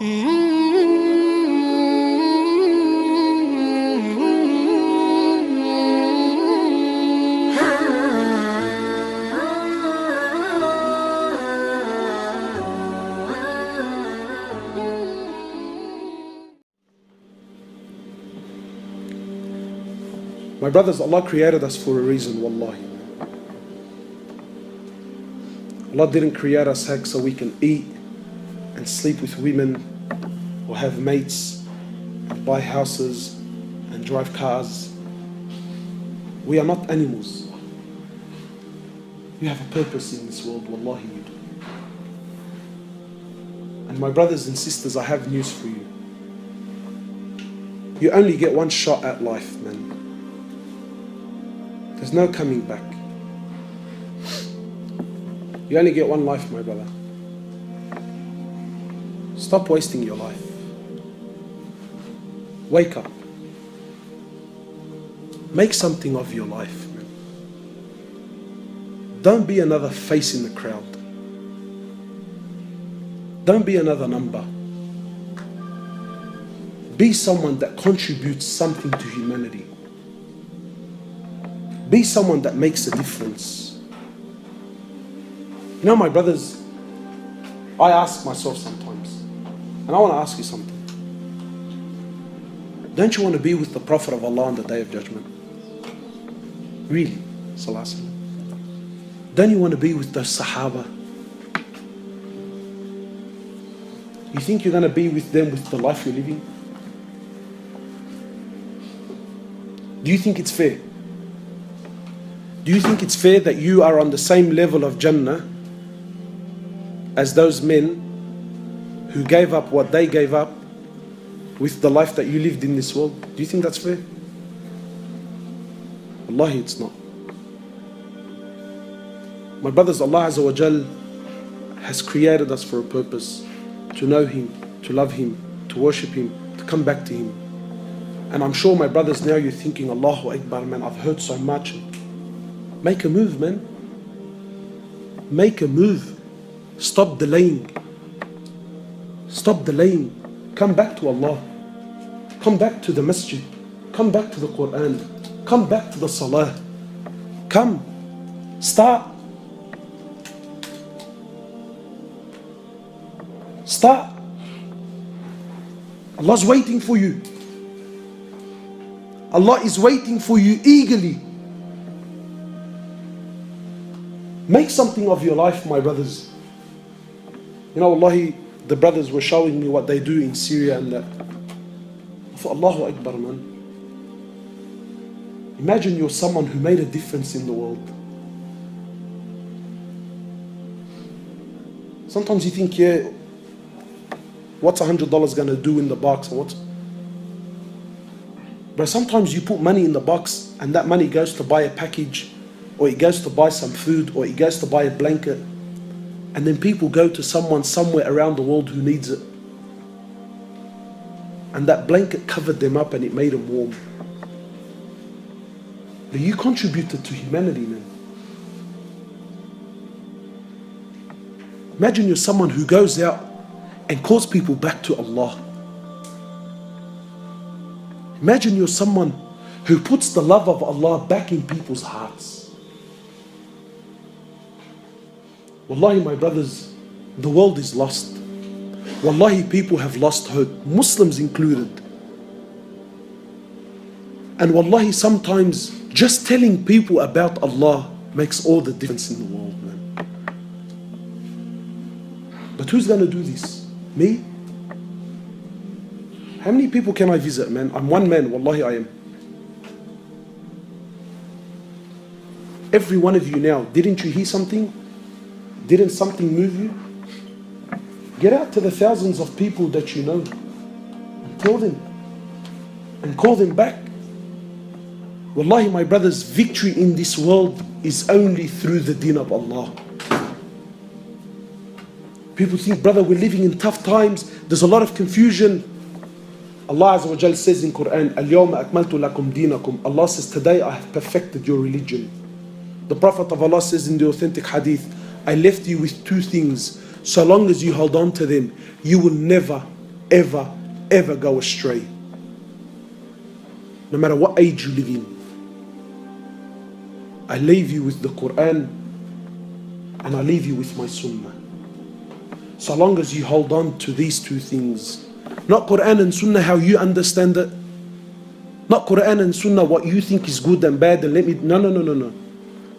My brothers, Allah created us for a reason, wallahi. Allah didn't create us heck so we can eat and sleep with women or have mates and buy houses and drive cars. We are not animals. You have a purpose in this world, wallahi you do. And my brothers and sisters, I have news for you. You only get one shot at life, man. There's no coming back. You only get one life, my brother. Stop wasting your life. Wake up. Make something of your life, man. Don't be another face in the crowd. Don't be another number. Be someone that contributes something to humanity. Be someone that makes a difference. You know, my brothers, I ask myself sometimes, and I want to ask you something. Don't you want to be with the Prophet of Allah on the Day of Judgment? Really? Sallallahu Alaihi Wasallam. Don't you want to be with the Sahaba? You think you're going to be with them with the life you're living? Do you think it's fair? Do you think it's fair that you are on the same level of Jannah as those men who gave up what they gave up with the life that you lived in this world? Do you think that's fair? Wallahi, it's not. My brothers, Allah Azza wa Jal has created us for a purpose. To know Him, to love Him, to worship Him, to come back to Him. And I'm sure, my brothers, now you're thinking, Allahu Akbar, man, I've heard so much. Make a move, man. Make a move. Stop delaying. Stop delaying. Come back to Allah. Come back to the masjid. Come back to the Quran. Come back to the salah. Come. Start. Start. Allah's waiting for you. Allah is waiting for you eagerly. Make something of your life, my brothers. You know, wallahi, the brothers were showing me what they do in Syria and that. I thought, Allahu Akbar, man. Imagine you're someone who made a difference in the world. Sometimes you think, yeah, what's $100 going to do in the box? But sometimes you put money in the box and that money goes to buy a package, or it goes to buy some food, or it goes to buy a blanket. And then people go to someone somewhere around the world who needs it. And that blanket covered them up and it made them warm. But you contributed to humanity, man. Imagine you're someone who goes out and calls people back to Allah. Imagine you're someone who puts the love of Allah back in people's hearts. Wallahi, my brothers, the world is lost. Wallahi, people have lost hope, Muslims included. And wallahi, sometimes just telling people about Allah makes all the difference in the world, man. But who's going to do this? Me? How many people can I visit, man? I'm one man, wallahi I am. Every one of you now, didn't you hear something? Didn't something move you? Get out to the thousands of people that you know and tell them and call them back. Wallahi, my brothers, victory in this world is only through the deen of Allah. People think, brother, we're living in tough times. There's a lot of confusion. Allah Azza wa Jal says in Quran, Al-yawma akmaltu lakum dinakum. Allah says, today I have perfected your religion. The Prophet of Allah says in the authentic hadith, I left you with two things. So long as you hold on to them, you will never ever, ever go astray. No matter what age you live in. I leave you with the Quran and I leave you with my Sunnah. So long as you hold on to these two things, not Quran and Sunnah how you understand it, not Quran and Sunnah what you think is good and bad and no.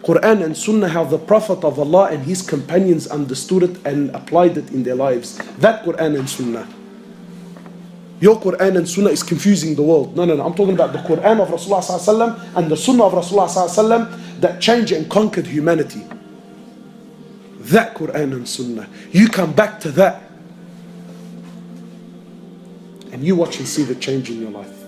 Quran and Sunnah how the Prophet of Allah and his companions understood it and applied it in their lives. That Quran and Sunnah. Your Quran and Sunnah is confusing the world. No. I'm talking about the Quran of Rasulullah and the Sunnah of Rasulullah that changed and conquered humanity. That Quran and Sunnah. You come back to that and you watch and see the change in your life.